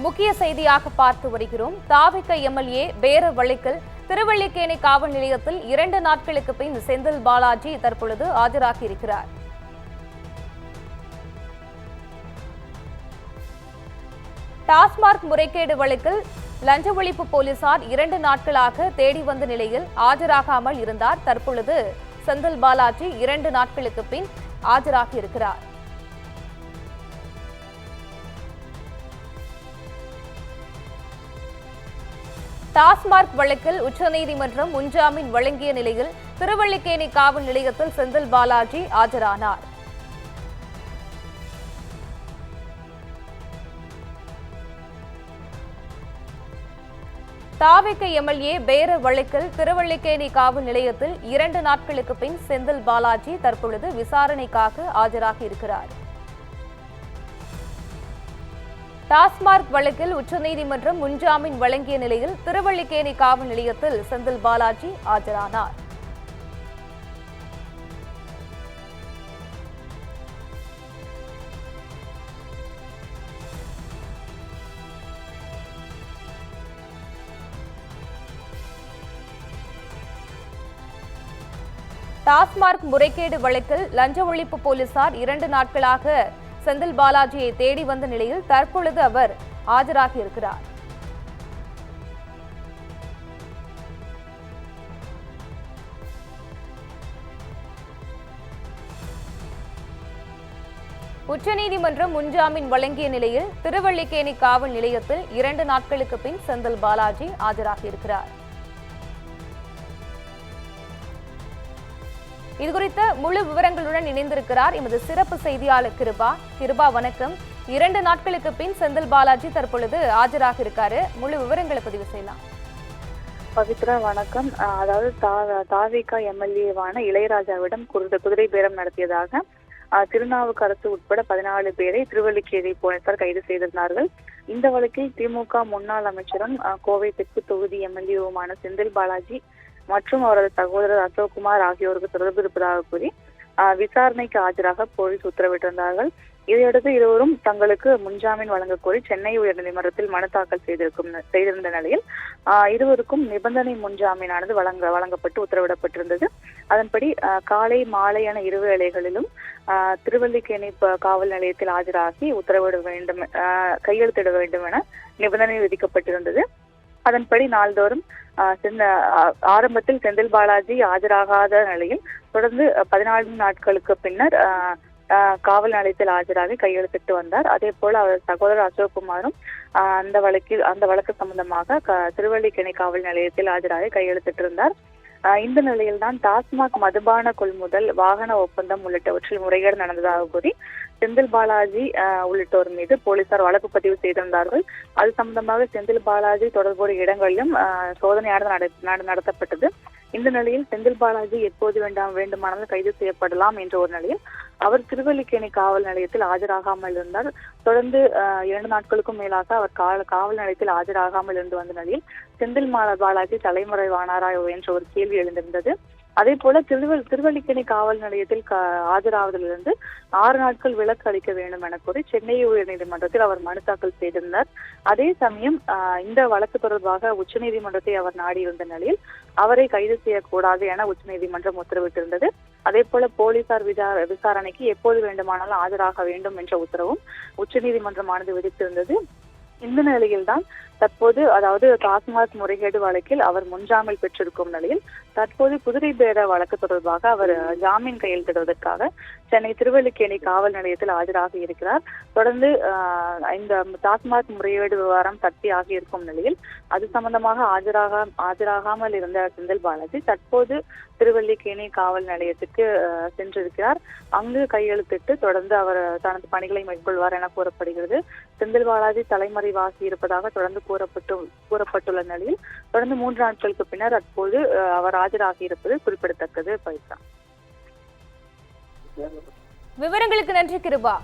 முக்கிய செய்தியாக பார்த்து வருகிறோம். தாவிக எம்எல்ஏ பேர வழக்கில் திருவல்லிக்கேணி காவல் நிலையத்தில் 2 நாட்களுக்கு பின் செந்தில் பாலாஜி தற்பொழுது ஆஜராகியிருக்கிறார். டாஸ்மாக் முறைகேடு வழக்கில் லஞ்ச ஒழிப்பு போலீசார் 2 நாட்களாக தேடி வந்த நிலையில் ஆஜராகாமல் இருந்தார். தற்பொழுது செந்தில் பாலாஜி 2 நாட்களுக்கு பின் ஆஜராகியிருக்கிறார். டாஸ்மாக் வழக்கில் உச்சநீதிமன்றம் முன்ஜாமீன் வழங்கிய நிலையில் திருவல்லிக்கேணி காவல் நிலையத்தில் செந்தில் பாலாஜி ஆஜரானார். தாவிக எம்எல்ஏ பேர வழக்கில் திருவல்லிக்கேணி காவல் நிலையத்தில் 2 நாட்களுக்கு பின் செந்தில் பாலாஜி தற்பொழுது விசாரணைக்காக ஆஜராகியிருக்கிறார். டாஸ்மாக் வழக்கில் உச்சநீதிமன்றம் முன்ஜாமீன் வழங்கிய நிலையில் திருவல்லிக்கேணி காவல் நிலையத்தில் செந்தில் பாலாஜி ஆஜரானார். டாஸ்மாக் முறைகேடு வழக்கில் லஞ்ச ஒழிப்பு போலீசார் 2 நாட்களாக செந்தில் பாலாஜியை தேடி வந்த நிலையில் தற்பொழுது அவர் ஆஜராகியிருக்கிறார். உச்சநீதிமன்றம் முன்ஜாமீன் வழங்கிய நிலையில் திருவல்லிக்கேணி காவல் நிலையத்தில் 2 நாட்களுக்கு பின் செந்தில் பாலாஜி ஆஜராகியிருக்கிறார். இதுகுறித்த முழு விவரங்களுடன் இணைந்திருக்கிறார் எமது சிறப்பு செய்தியாளர் கிருபா. வணக்கம். 2 நாட்களுக்கு பின் செந்தில் பாலாஜி தற்பொழுது ஆஜராக இருக்காரு. முழு விவரங்களை பதிவு செய்யலாம். பவித்ரா வணக்கம். அதாவது தாவிக எம்எல்ஏவான இளையராஜாவிடம் குதிரை பேரம் நடத்தியதாக திருநாவுக்கரசு உட்பட 14 பேரை திருவல்லிக்கேணி போலீசார் கைது செய்திருந்தார்கள். இந்த வழக்கில் திமுக முன்னாள் அமைச்சரும் கோவை தெற்கு தொகுதி எம்எல்ஏவுமான செந்தில் பாலாஜி மற்றும் அவரது சகோதரர் அசோக்குமார் ஆகியோருக்கு தொடர்பு இருப்பதாக கூறி விசாரணைக்கு ஆஜராக போலீஸ் உத்தரவிட்டிருந்தார்கள். இதையடுத்து இருவரும் தங்களுக்கு முன்ஜாமீன் வழங்கக் கோரி சென்னை உயர்நீதிமன்றத்தில் மனு தாக்கல் செய்திருந்த நிலையில் இருவருக்கும் நிபந்தனை முன்ஜாமீனானது வழங்கப்பட்டு உத்தரவிடப்பட்டிருந்தது. அதன்படி காலை மாலை என 2 வேளைகளிலும் திருவல்லிக்கேணி காவல் நிலையத்தில் ஆஜராகி உத்தரவிட வேண்டும், கையெழுத்திட வேண்டும் என நிபந்தனை விதிக்கப்பட்டிருந்தது. அதன்படி நாள்தோறும் ஆரம்பத்தில் செந்தில் பாலாஜி ஆஜராகாத நிலையில் தொடர்ந்து 14 நாட்களுக்கு பின்னர் காவல் நிலையத்தில் ஆஜராகி கையெழுத்திட்டு வந்தார். அதே போல அவர் சகோதரர் அசோக்குமாரும் அந்த வழக்கு சம்பந்தமாக திருவல்லிக்கேணி காவல் நிலையத்தில் ஆஜராகி கையெழுத்திட்டிருந்தார். இந்த நிலையில்தான் டாஸ்மாக் மதுபான கொள்முதல், வாகன ஒப்பந்தம் உள்ளிட்டவற்றில் முறைகேடு நடந்ததாக கூறி செந்தில் பாலாஜி உள்ளிட்டோர் மீது போலீசார் வழக்கு பதிவு செய்திருந்தார்கள். அது சம்பந்தமாக செந்தில் பாலாஜி தொடர்புடைய இடங்களிலும் சோதனையானது நடத்தப்பட்டது. இந்த நிலையில் செந்தில் பாலாஜி எப்போது வேண்டுமானாலும் கைது செய்யப்படலாம் என்ற ஒரு நிலையில் அவர் திருவல்லிக்கேணி காவல் நிலையத்தில் ஆஜராகாமல் இருந்தார். தொடர்ந்து 2 நாட்களுக்கும் மேலாக அவர் காவல் நிலையத்தில் ஆஜராகாமல் இருந்து வந்த நிலையில் செந்தில் பாலாஜி தலைமறைவானாரா என்ற ஒரு கேள்வி எழுந்திருந்தது. அதே போல திருவல்லிக்கேணி காவல் நிலையத்தில் ஆஜராவதிலிருந்து 6 நாட்கள் விலக்கு அளிக்க வேண்டும் என கூறி சென்னை உயர்நீதிமன்றத்தில் அவர் மனு தாக்கல் செய்திருந்தார். அதே சமயம் இந்த வழக்கு தொடர்பாக உச்சநீதிமன்றத்தை அவர் நாடியிருந்த நிலையில் அவரை கைது செய்யக்கூடாது என உச்சநீதிமன்றம் உத்தரவிட்டிருந்தது. அதே போல போலீசார் விசாரணைக்கு எப்போது வேண்டுமானாலும் ஆஜராக வேண்டும் என்ற உத்தரவும் உச்சநீதிமன்றமானது விதித்திருந்தது. இந்த நிலையில்தான் தற்போது, அதாவது டாஸ்மாக் முறைகேடு வழக்கில் அவர் முன்ஜாமீன் பெற்றிருக்கும் நிலையில் தற்போது குதிரை பேர வழக்கு தொடர்பாக அவர் ஜாமீன் கையெழுத்திடுவதற்காக சென்னை திருவல்லிக்கேணி காவல் நிலையத்தில் ஆஜராக இருக்கிறார். தொடர்ந்து இந்த டாஸ்மாக் முறைகேடு விவகாரம் தட்டி ஆகியிருக்கும் நிலையில் அது சம்பந்தமாக ஆஜராகாமல் இருந்த செந்தில் பாலாஜி தற்போது திருவல்லிக்கேணி காவல் நிலையத்துக்கு சென்றிருக்கிறார். அங்கு கையெழுத்திட்டு தொடர்ந்து அவர் தனது பணிகளை மேற்கொள்வார் என கூறப்படுகிறது. செந்தில் பாலாஜி தலைமறைவாகி இருப்பதாக தொடர்ந்து கூறப்பட்டுள்ள நிலையில் தொடர்ந்து 3 நாட்களுக்கு பின்னர் அப்போது அவர் ஆஜராகி இருப்பது குறிப்பிடத்தக்கது. பவித்ரா, விவரங்களுக்கு நன்றி கிருபா.